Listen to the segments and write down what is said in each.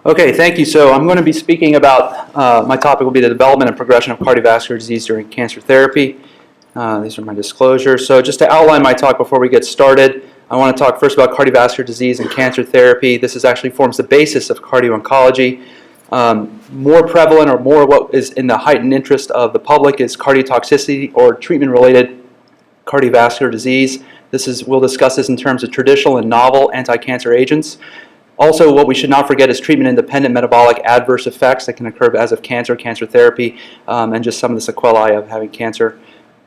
Okay, thank you. So I'm going to be speaking about, my topic will be the development and progression of cardiovascular disease during cancer therapy. These are my disclosures. So just to outline my talk before we get started, I want to talk first about cardiovascular disease and cancer therapy. This actually forms the basis of cardio-oncology. More prevalent or more what is in the heightened interest of the public is cardiotoxicity or treatment-related cardiovascular disease. We'll discuss this in terms of traditional and novel anti-cancer agents. Also, what we should not forget is treatment-independent metabolic adverse effects that can occur as of cancer therapy, and just some of the sequelae of having cancer.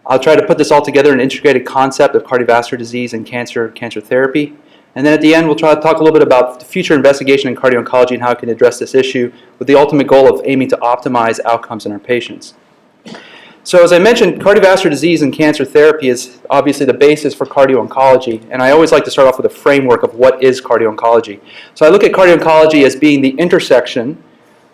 I'll try to put this all together in an integrated concept of cardiovascular disease and cancer therapy. And then at the end, we'll try to talk a little bit about the future investigation in cardio-oncology and how it can address this issue with the ultimate goal of aiming to optimize outcomes in our patients. So as I mentioned, cardiovascular disease and cancer therapy is obviously the basis for cardio-oncology, and I always like to start off with a framework of what is cardio-oncology. So I look at cardio-oncology as being the intersection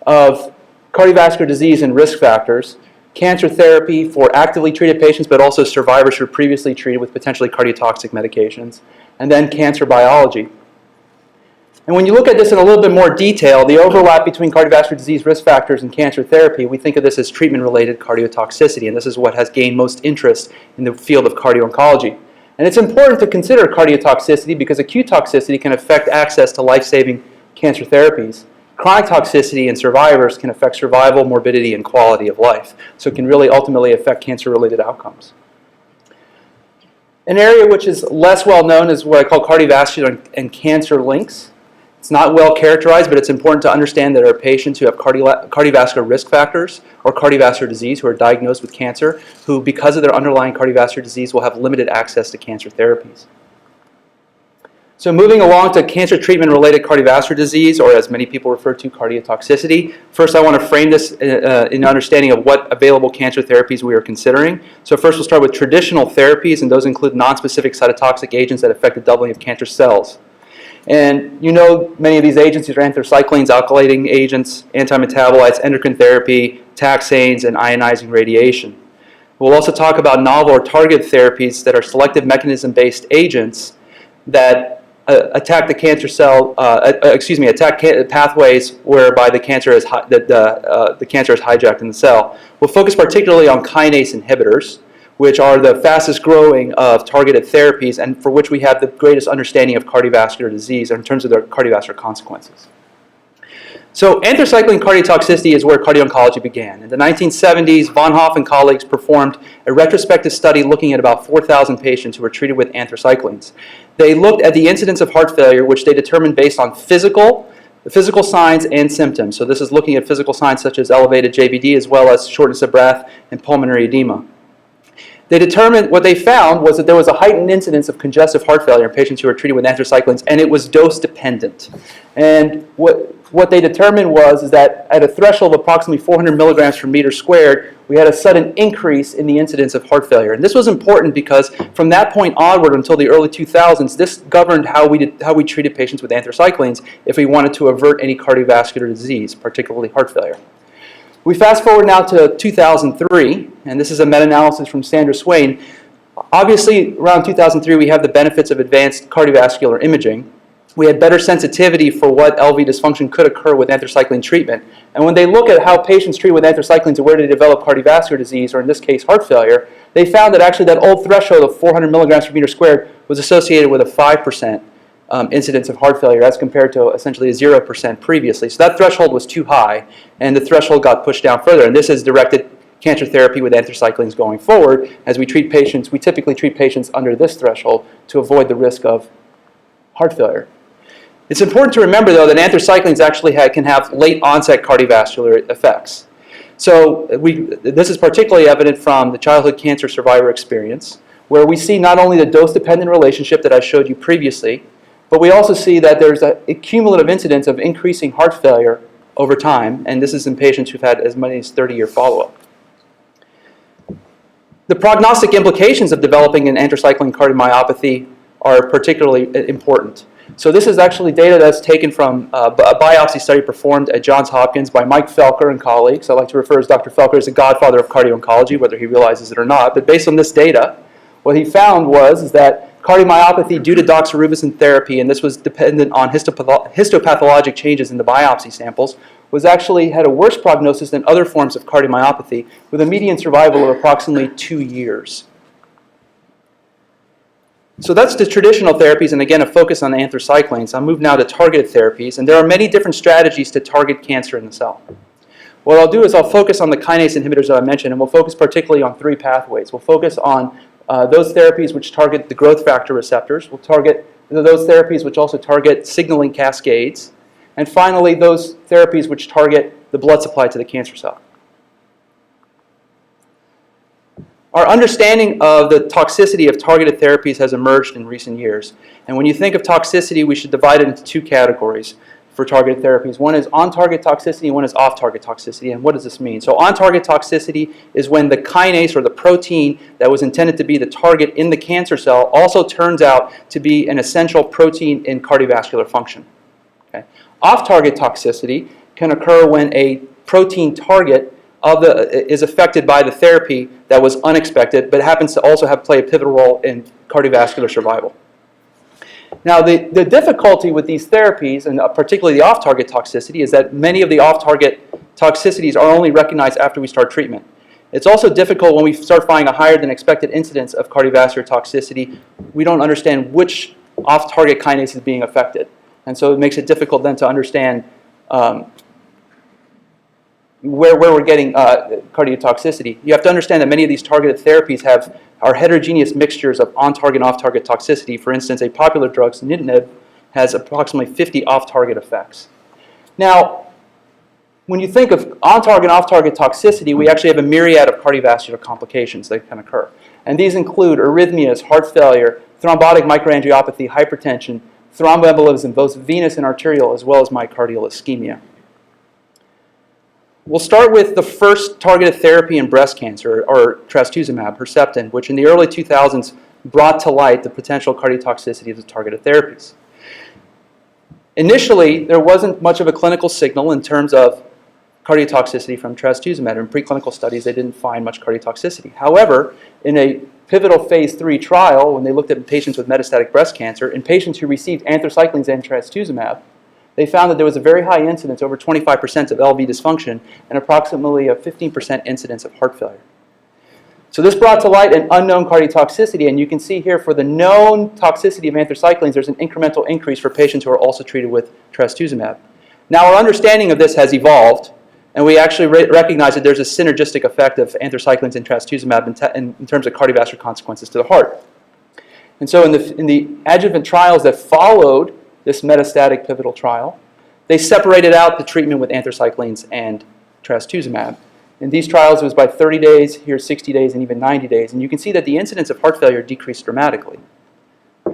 of cardiovascular disease and risk factors, cancer therapy for actively treated patients, but also survivors who were previously treated with potentially cardiotoxic medications, and then cancer biology. And when you look at this in a little bit more detail, the overlap between cardiovascular disease risk factors and cancer therapy, we think of this as treatment-related cardiotoxicity, and this is what has gained most interest in the field of cardio-oncology. And it's important to consider cardiotoxicity because acute toxicity can affect access to life-saving cancer therapies. Chronic toxicity in survivors can affect survival, morbidity, and quality of life, so it can really ultimately affect cancer-related outcomes. An area which is less well known is what I call cardiovascular and cancer links. It's not well characterized, but it's important to understand that there are patients who have cardiovascular risk factors or cardiovascular disease who are diagnosed with cancer, who, because of their underlying cardiovascular disease, will have limited access to cancer therapies. So moving along to cancer treatment-related cardiovascular disease, or as many people refer to, cardiotoxicity. First, I want to frame this in understanding of what available cancer therapies we are considering. So first, we'll start with traditional therapies, and those include nonspecific cytotoxic agents that affect the doubling of cancer cells. And you know many of these agents, these are anthracyclines, alkylating agents, antimetabolites, endocrine therapy, taxanes, and ionizing radiation. We'll also talk about novel or targeted therapies that are selective mechanism-based agents that attack the cancer cell, attack pathways whereby the cancer is hijacked in the cell. We'll focus particularly on kinase inhibitors, which are the fastest growing of targeted therapies and for which we have the greatest understanding of cardiovascular disease in terms of their cardiovascular consequences. So anthracycline cardiotoxicity is where cardio-oncology began. In the 1970s, Von Hoff and colleagues performed a retrospective study looking at about 4,000 patients who were treated with anthracyclines. They looked at the incidence of heart failure, which they determined based on physical signs and symptoms. So this is looking at physical signs such as elevated JVD as well as shortness of breath and pulmonary edema. What they found was that there was a heightened incidence of congestive heart failure in patients who were treated with anthracyclines, and it was dose dependent. And what they determined was that at a threshold of approximately 400 milligrams per meter squared, we had a sudden increase in the incidence of heart failure. And this was important because from that point onward until the early 2000s, this governed how we treated patients with anthracyclines if we wanted to avert any cardiovascular disease, particularly heart failure. We fast forward now to 2003, and this is a meta-analysis from Sandra Swain. Obviously, around 2003, we have the benefits of advanced cardiovascular imaging. We had better sensitivity for what LV dysfunction could occur with anthracycline treatment. And when they look at how patients treated with anthracyclines and where they develop cardiovascular disease, or in this case, heart failure, they found that actually that old threshold of 400 milligrams per meter squared was associated with a 5% incidence of heart failure as compared to essentially a 0% previously. So that threshold was too high, and the threshold got pushed down further. And this has directed cancer therapy with anthracyclines going forward. As we treat patients, we typically treat patients under this threshold to avoid the risk of heart failure. It's important to remember, though, that anthracyclines actually can have late onset cardiovascular effects. So this is particularly evident from the childhood cancer survivor experience, where we see not only the dose-dependent relationship that I showed you previously, but we also see that there's a cumulative incidence of increasing heart failure over time, and this is in patients who've had as many as 30-year follow-up. The prognostic implications of developing an anthracycline cardiomyopathy are particularly important. So this is actually data that's taken from a biopsy study performed at Johns Hopkins by Mike Felker and colleagues. I like to refer to Dr. Felker as the godfather of cardio-oncology, whether he realizes it or not. But based on this data, what he found was that cardiomyopathy due to doxorubicin therapy, and this was dependent on histopathologic changes in the biopsy samples, was actually had a worse prognosis than other forms of cardiomyopathy, with a median survival of approximately 2 years. So that's the traditional therapies, and again, a focus on the anthracyclines. I'll move now to targeted therapies, and there are many different strategies to target cancer in the cell. What I'll do is I'll focus on the kinase inhibitors that I mentioned, and we'll focus particularly on 3 pathways. We'll focus on those therapies which target the growth factor receptors. We'll target those therapies which also target signaling cascades. And finally, those therapies which target the blood supply to the cancer cell. Our understanding of the toxicity of targeted therapies has emerged in recent years. And when you think of toxicity, we should divide it into 2 categories for targeted therapies. One is on-target toxicity, and one is off-target toxicity. And what does this mean? So on-target toxicity is when the kinase or the protein that was intended to be the target in the cancer cell also turns out to be an essential protein in cardiovascular function. Okay? Off-target toxicity can occur when a protein target is affected by the therapy that was unexpected, but happens to also play a pivotal role in cardiovascular survival. Now, the difficulty with these therapies, and particularly the off-target toxicity, is that many of the off-target toxicities are only recognized after we start treatment. It's also difficult when we start finding a higher than expected incidence of cardiovascular toxicity. We don't understand which off-target kinase is being affected. And so it makes it difficult then to understand where we're getting cardiotoxicity. You have to understand that many of these targeted therapies are heterogeneous mixtures of on-target and off-target toxicity. For instance, a popular drug, sunitinib, has approximately 50 off-target effects. Now, when you think of on-target and off-target toxicity, we actually have a myriad of cardiovascular complications that can occur. And these include arrhythmias, heart failure, thrombotic microangiopathy, hypertension, thromboembolism, both venous and arterial, as well as myocardial ischemia. We'll start with the first targeted therapy in breast cancer, or trastuzumab, Herceptin, which in the early 2000s brought to light the potential cardiotoxicity of the targeted therapies. Initially, there wasn't much of a clinical signal in terms of cardiotoxicity from trastuzumab. In preclinical studies, they didn't find much cardiotoxicity. However, in a pivotal phase 3 trial, when they looked at patients with metastatic breast cancer, in patients who received anthracyclines and trastuzumab, they found that there was a very high incidence, over 25% of LV dysfunction, and approximately a 15% incidence of heart failure. So this brought to light an unknown cardiotoxicity, and you can see here for the known toxicity of anthracyclines, there's an incremental increase for patients who are also treated with trastuzumab. Now, our understanding of this has evolved, and we actually recognize that there's a synergistic effect of anthracyclines and trastuzumab in terms of cardiovascular consequences to the heart. And so in the adjuvant trials that followed this metastatic pivotal trial, they separated out the treatment with anthracyclines and trastuzumab. In these trials, it was by 30 days, here 60 days, and even 90 days. And you can see that the incidence of heart failure decreased dramatically.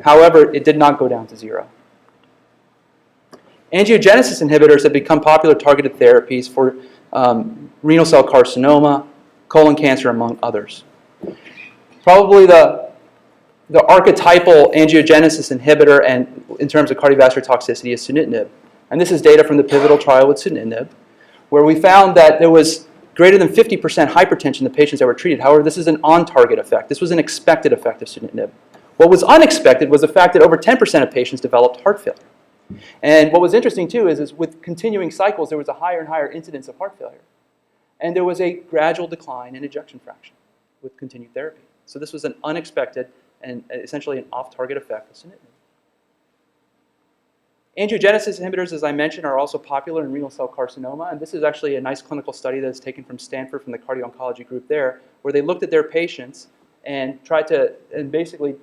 However, it did not go down to 0. Angiogenesis inhibitors have become popular targeted therapies for renal cell carcinoma, colon cancer, among others. Probably the archetypal angiogenesis inhibitor and in terms of cardiovascular toxicity is sunitinib. And this is data from the pivotal trial with sunitinib, where we found that there was greater than 50% hypertension in the patients that were treated. However, this is an on-target effect. This was an expected effect of sunitinib. What was unexpected was the fact that over 10% of patients developed heart failure. And what was interesting, too, is with continuing cycles, there was a higher and higher incidence of heart failure. And there was a gradual decline in ejection fraction with continued therapy. So this was an unexpected and essentially an off-target effect of sunitinib. Angiogenesis inhibitors, as I mentioned, are also popular in renal cell carcinoma, and this is actually a nice clinical study that is taken from Stanford, from the cardio-oncology group there, where they looked at their patients and tried to basically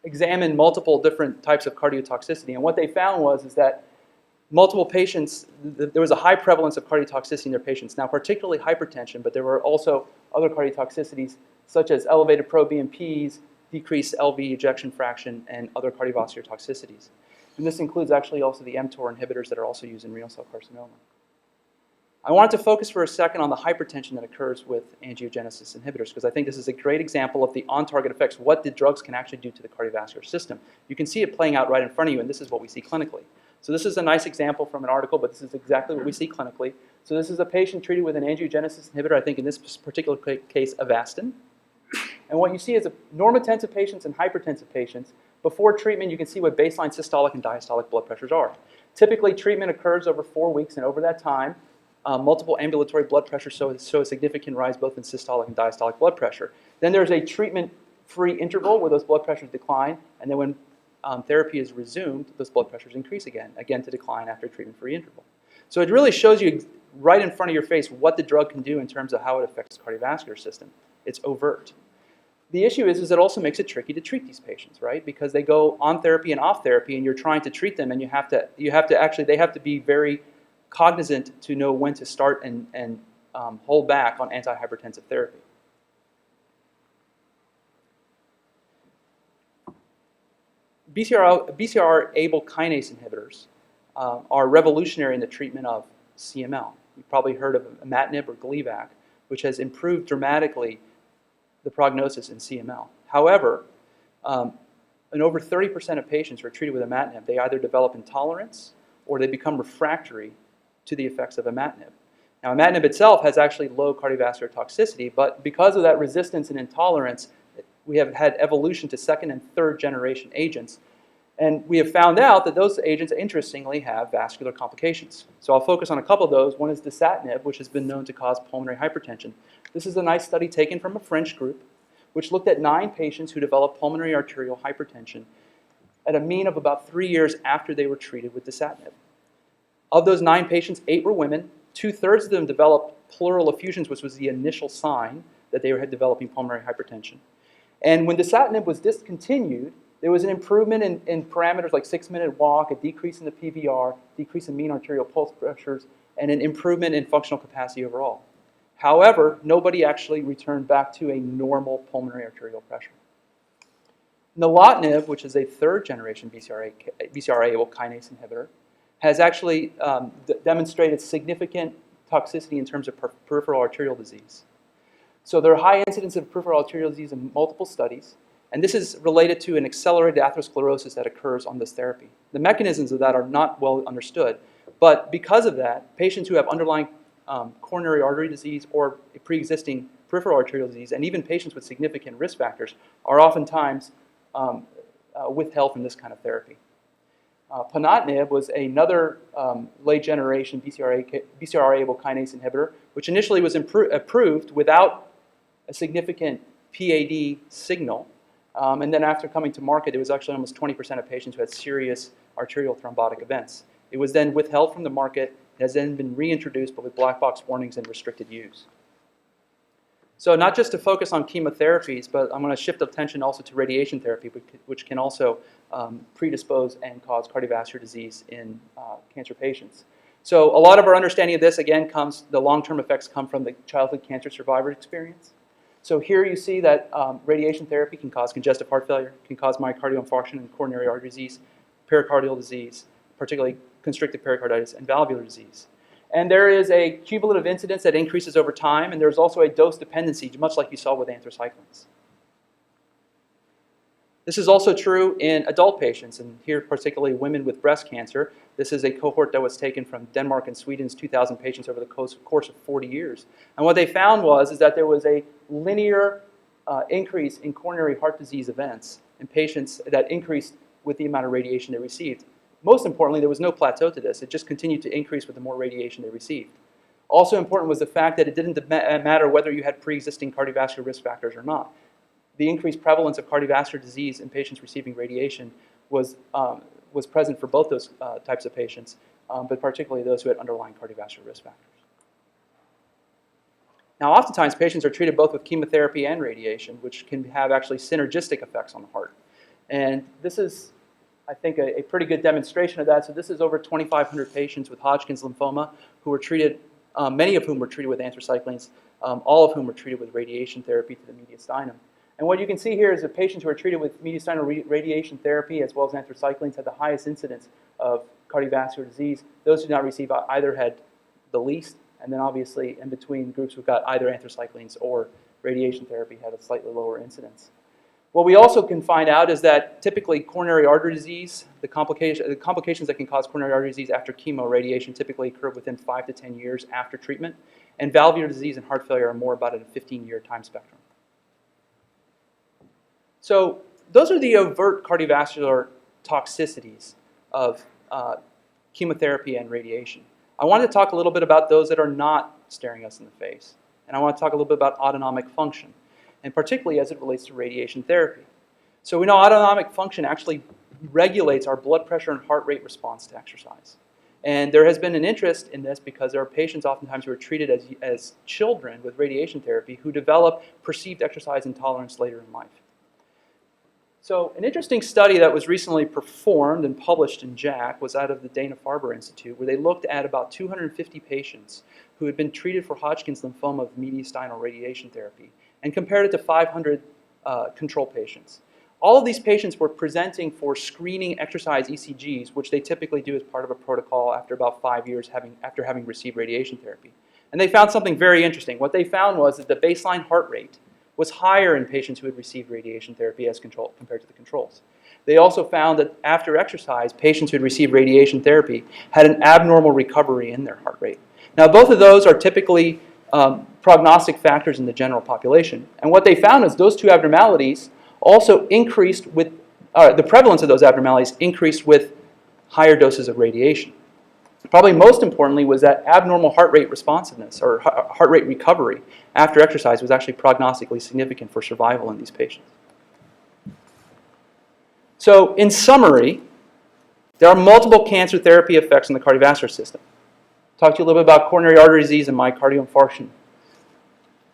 examine multiple different types of cardiotoxicity. And what they found was that multiple patients, there was a high prevalence of cardiotoxicity in their patients. Now, particularly hypertension, but there were also other cardiotoxicities such as elevated proBNPs, decreased LV ejection fraction, and other cardiovascular toxicities. And this includes actually also the mTOR inhibitors that are also used in renal cell carcinoma. I wanted to focus for a second on the hypertension that occurs with angiogenesis inhibitors, because I think this is a great example of the on-target effects, what the drugs can actually do to the cardiovascular system. You can see it playing out right in front of you, and this is what we see clinically. So this is a nice example from an article, but this is exactly what we see clinically. So this is a patient treated with an angiogenesis inhibitor, I think in this particular case, Avastin. And what you see is normotensive patients and hypertensive patients. Before treatment, you can see what baseline systolic and diastolic blood pressures are. Typically, treatment occurs over 4 weeks, and over that time, multiple ambulatory blood pressures show a significant rise both in systolic and diastolic blood pressure. Then there's a treatment-free interval where those blood pressures decline, and then when therapy is resumed, those blood pressures increase again to decline after a treatment-free interval. So it really shows you right in front of your face what the drug can do in terms of how it affects the cardiovascular system. It's overt. The issue is it also makes it tricky to treat these patients, right? Because they go on therapy and off therapy, and you're trying to treat them, and they have to be very cognizant to know when to start and hold back on antihypertensive therapy. BCR-ABL kinase inhibitors are revolutionary in the treatment of CML. You've probably heard of imatinib or Gleevec, which has improved dramatically the prognosis in CML. However, in over 30% of patients who are treated with imatinib, they either develop intolerance or they become refractory to the effects of imatinib. Now, imatinib itself has actually low cardiovascular toxicity, but because of that resistance and intolerance, we have had evolution to second and third generation agents. And we have found out that those agents, interestingly, have vascular complications. So I'll focus on a couple of those. One is dasatinib, which has been known to cause pulmonary hypertension. This is a nice study taken from a French group, which looked at 9 patients who developed pulmonary arterial hypertension at a mean of about 3 years after they were treated with dasatinib. Of those 9 patients, 8 were women. 2/3 of them developed pleural effusions, which was the initial sign that they had developing pulmonary hypertension. And when dasatinib was discontinued, there was an improvement in parameters like 6-minute walk, a decrease in the PVR, decrease in mean arterial pulse pressures, and an improvement in functional capacity overall. However, nobody actually returned back to a normal pulmonary arterial pressure. Nilotinib, which is a 3rd-generation BCR-ABL kinase inhibitor, has actually demonstrated significant toxicity in terms of peripheral arterial disease. So there are high incidence of peripheral arterial disease in multiple studies, and this is related to an accelerated atherosclerosis that occurs on this therapy. The mechanisms of that are not well understood, but because of that, patients who have underlying coronary artery disease or pre-existing peripheral arterial disease, and even patients with significant risk factors, are oftentimes withheld from this kind of therapy. Ponatinib was another late-generation BCR-ABL kinase inhibitor, which initially was approved without a significant PAD signal. And then after coming to market, it was actually almost 20% of patients who had serious arterial thrombotic events. It was then withheld from the market, has then been reintroduced, but with black box warnings and restricted use. So not just to focus on chemotherapies, but I'm going to shift attention also to radiation therapy, which can also predispose and cause cardiovascular disease in cancer patients. So a lot of our understanding of this, again, the long-term effects come from the childhood cancer survivor experience. So here you see that radiation therapy can cause congestive heart failure, can cause myocardial infarction and coronary artery disease, pericardial disease, particularly constrictive pericarditis, and valvular disease. And there is a cumulative incidence that increases over time, and there's also a dose dependency, much like you saw with anthracyclines. This is also true in adult patients, and here particularly women with breast cancer. This is a cohort that was taken from Denmark and Sweden's 2,000 patients over the course of 40 years. And what they found is that there was a linear increase in coronary heart disease events in patients that increased with the amount of radiation they received. Most importantly, there was no plateau to this. It just continued to increase with the more radiation they received. Also important was the fact that it didn't matter whether you had pre-existing cardiovascular risk factors or not. The increased prevalence of cardiovascular disease in patients receiving radiation was present for both those types of patients, but particularly those who had underlying cardiovascular risk factors. Now, oftentimes, patients are treated both with chemotherapy and radiation, which can have actually synergistic effects on the heart. And this is, I think, a pretty good demonstration of that. So this is over 2,500 patients with Hodgkin's lymphoma who were treated, many of whom were treated with anthracyclines, all of whom were treated with radiation therapy to the mediastinum. And what you can see here is the patients who are treated with mediastinal radiation therapy as well as anthracyclines had the highest incidence of cardiovascular disease. Those who did not receive either had the least, and then obviously in between groups who got either anthracyclines or radiation therapy had a slightly lower incidence. What we also can find out is that typically coronary artery disease, the complications that can cause coronary artery disease after chemo radiation typically occur within 5 to 10 years after treatment, and valvular disease and heart failure are more about at a 15-year time spectrum. So those are the overt cardiovascular toxicities of chemotherapy and radiation. I wanted to talk a little bit about those that are not staring us in the face. And I want to talk a little bit about autonomic function, and particularly as it relates to radiation therapy. So we know autonomic function actually regulates our blood pressure and heart rate response to exercise. And there has been an interest in this because there are patients oftentimes who are treated as children with radiation therapy who develop perceived exercise intolerance later in life. So an interesting study that was recently performed and published in JACC was out of the Dana-Farber Institute, where they looked at about 250 patients who had been treated for Hodgkin's lymphoma with mediastinal radiation therapy and compared it to 500 control patients. All of these patients were presenting for screening exercise ECGs, which they typically do as part of a protocol after about 5 years after having received radiation therapy. And they found something very interesting. What they found was that the baseline heart rate was higher in patients who had received radiation therapy as compared to the controls. They also found that after exercise, patients who had received radiation therapy had an abnormal recovery in their heart rate. Now, both of those are typically prognostic factors in the general population. And what they found is those two abnormalities also increased with, the prevalence of those abnormalities increased with higher doses of radiation. Probably most importantly was that abnormal heart rate responsiveness or heart rate recovery after exercise was actually prognostically significant for survival in these patients. So in summary, there are multiple cancer therapy effects in the cardiovascular system. I'll talk to you a little bit about coronary artery disease and myocardial infarction.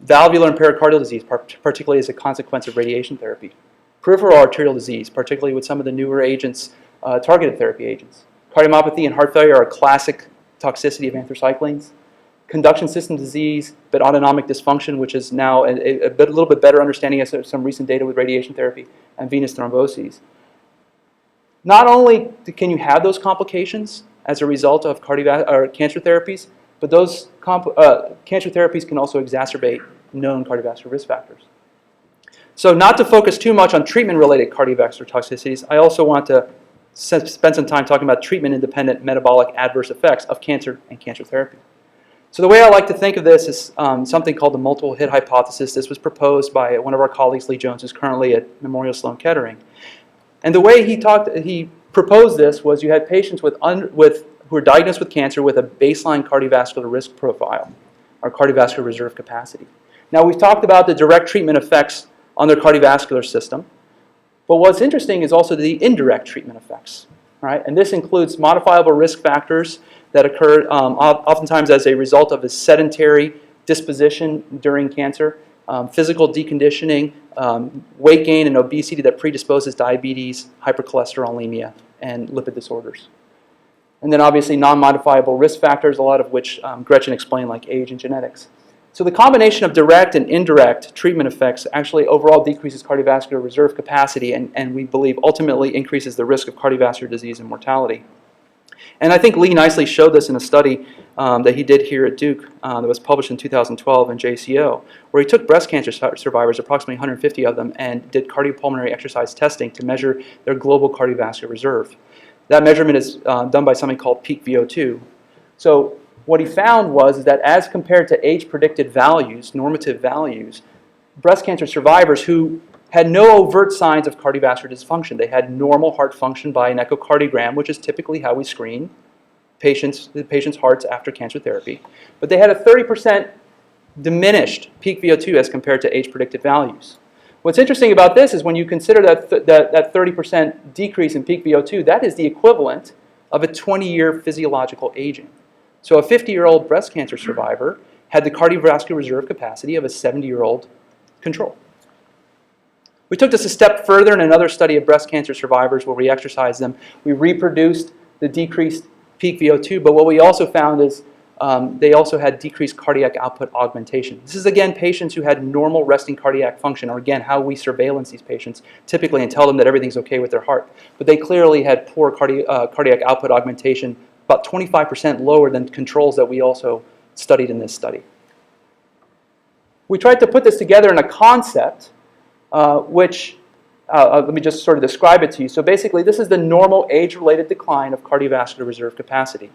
Valvular and pericardial disease, particularly as a consequence of radiation therapy. Peripheral arterial disease, particularly with some of the newer agents, targeted therapy agents. Cardiomyopathy and heart failure are a classic toxicity of anthracyclines. Conduction system disease, but autonomic dysfunction, which is now a little bit better understanding of some recent data with radiation therapy, and venous thromboses. Not only can you have those complications as a result of cancer therapies, but those cancer therapies can also exacerbate known cardiovascular risk factors. So not to focus too much on treatment-related cardiovascular toxicities, I also want to spend some time talking about treatment-independent metabolic adverse effects of cancer and cancer therapy. So the way I like to think of this is something called the multiple hit hypothesis. This was proposed by one of our colleagues, Lee Jones, who's currently at Memorial Sloan Kettering. And the way he proposed this was you had patients who were diagnosed with cancer with a baseline cardiovascular risk profile, or cardiovascular reserve capacity. Now we've talked about the direct treatment effects on their cardiovascular system. But what's interesting is also the indirect treatment effects, right? And this includes modifiable risk factors that occur oftentimes as a result of a sedentary disposition during cancer, physical deconditioning, weight gain and obesity that predisposes diabetes, hypercholesterolemia, and lipid disorders. And then obviously non-modifiable risk factors, a lot of which Gretchen explained, like age and genetics. So the combination of direct and indirect treatment effects actually overall decreases cardiovascular reserve capacity and we believe ultimately increases the risk of cardiovascular disease and mortality. And I think Lee nicely showed this in a study that he did here at Duke that was published in 2012 in JCO, where he took breast cancer survivors, approximately 150 of them, and did cardiopulmonary exercise testing to measure their global cardiovascular reserve. That measurement is done by something called peak VO2. So what he found was that as compared to age-predicted values, normative values, breast cancer survivors who had no overt signs of cardiovascular dysfunction, they had normal heart function by an echocardiogram, which is typically how we screen the patient's hearts after cancer therapy, but they had a 30% diminished peak VO2 as compared to age-predicted values. What's interesting about this is when you consider that 30% decrease in peak VO2, that is the equivalent of a 20-year physiological aging. So a 50-year-old breast cancer survivor had the cardiovascular reserve capacity of a 70-year-old control. We took this a step further in another study of breast cancer survivors where we exercised them. We reproduced the decreased peak VO2, but what we also found is they also had decreased cardiac output augmentation. This is, again, patients who had normal resting cardiac function, or again, how we surveillance these patients typically and tell them that everything's okay with their heart. But they clearly had poor cardiac output augmentation, about 25% lower than controls that we also studied in this study. We tried to put this together in a concept let me just sort of describe it to you. So basically, this is the normal age-related decline of cardiovascular reserve capacity.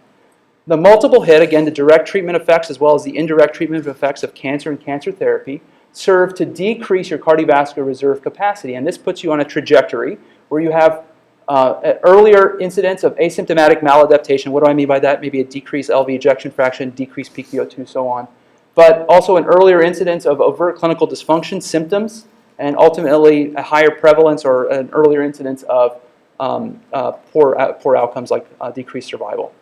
The multiple hit, again, the direct treatment effects as well as the indirect treatment effects of cancer and cancer therapy serve to decrease your cardiovascular reserve capacity. And this puts you on a trajectory where you have an earlier incidence of asymptomatic maladaptation. What do I mean by that? Maybe a decreased LV ejection fraction, decreased peak VO2, so on. But also an earlier incidence of overt clinical dysfunction symptoms, and ultimately a higher prevalence or an earlier incidence of poor outcomes like decreased survival.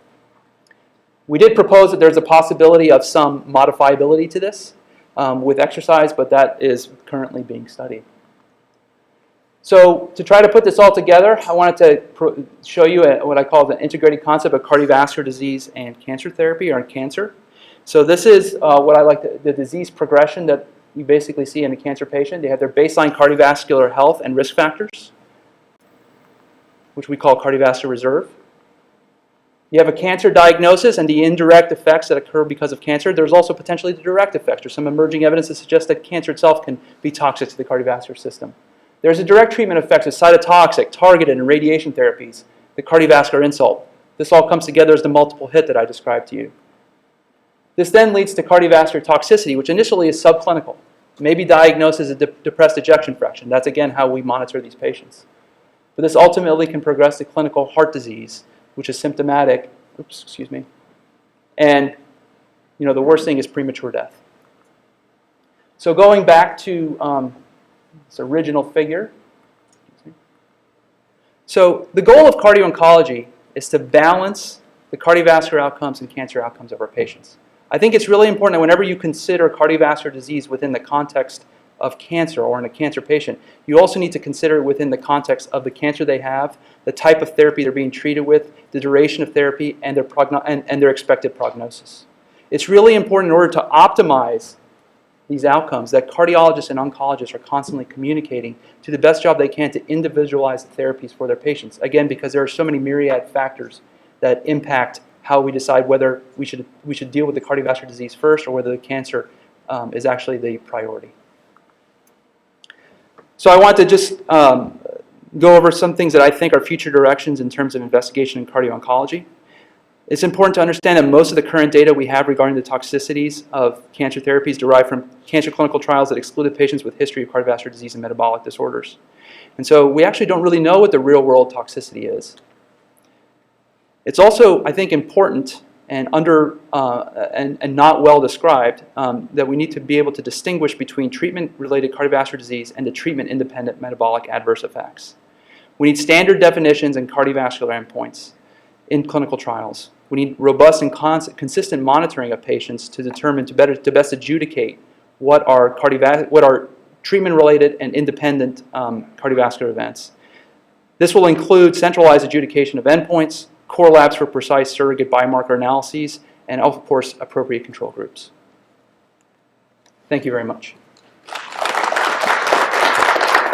We did propose that there's a possibility of some modifiability to this with exercise, but that is currently being studied. So to try to put this all together, I wanted to show you what I call the integrated concept of cardiovascular disease and cancer therapy, or cancer. So this is what I like, the disease progression that you basically see in a cancer patient. They have their baseline cardiovascular health and risk factors, which we call cardiovascular reserve. You have a cancer diagnosis and the indirect effects that occur because of cancer. There's also potentially the direct effects, or some emerging evidence that suggests that cancer itself can be toxic to the cardiovascular system. There's a direct treatment effects of cytotoxic, targeted, and radiation therapies, the cardiovascular insult. This all comes together as the multiple hit that I described to you. This then leads to cardiovascular toxicity, which initially is subclinical. Maybe diagnosed as a depressed ejection fraction. That's again how we monitor these patients. But this ultimately can progress to clinical heart disease, which is symptomatic, and the worst thing is premature death. So going back to this original figure. So the goal of cardio-oncology is to balance the cardiovascular outcomes and cancer outcomes of our patients. I think it's really important that whenever you consider cardiovascular disease within the context of cancer or in a cancer patient, you also need to consider it within the context of the cancer they have, the type of therapy they're being treated with, the duration of therapy, and their expected prognosis. It's really important in order to optimize these outcomes that cardiologists and oncologists are constantly communicating to the best job they can to individualize the therapies for their patients. Again, because there are so many myriad factors that impact how we decide whether we should deal with the cardiovascular disease first or whether the cancer is actually the priority. So I want to just go over some things that I think are future directions in terms of investigation in cardio-oncology. It's important to understand that most of the current data we have regarding the toxicities of cancer therapies derive from cancer clinical trials that excluded patients with history of cardiovascular disease and metabolic disorders. And so we actually don't really know what the real-world toxicity is. It's also, I think, important and not well described that we need to be able to distinguish between treatment-related cardiovascular disease and the treatment-independent metabolic adverse effects. We need standard definitions and cardiovascular endpoints in clinical trials. We need robust and consistent monitoring of patients to determine to best adjudicate what are treatment-related and independent cardiovascular events. This will include centralized adjudication of endpoints, core labs for precise surrogate biomarker analyses, and of course, appropriate control groups. Thank you very much.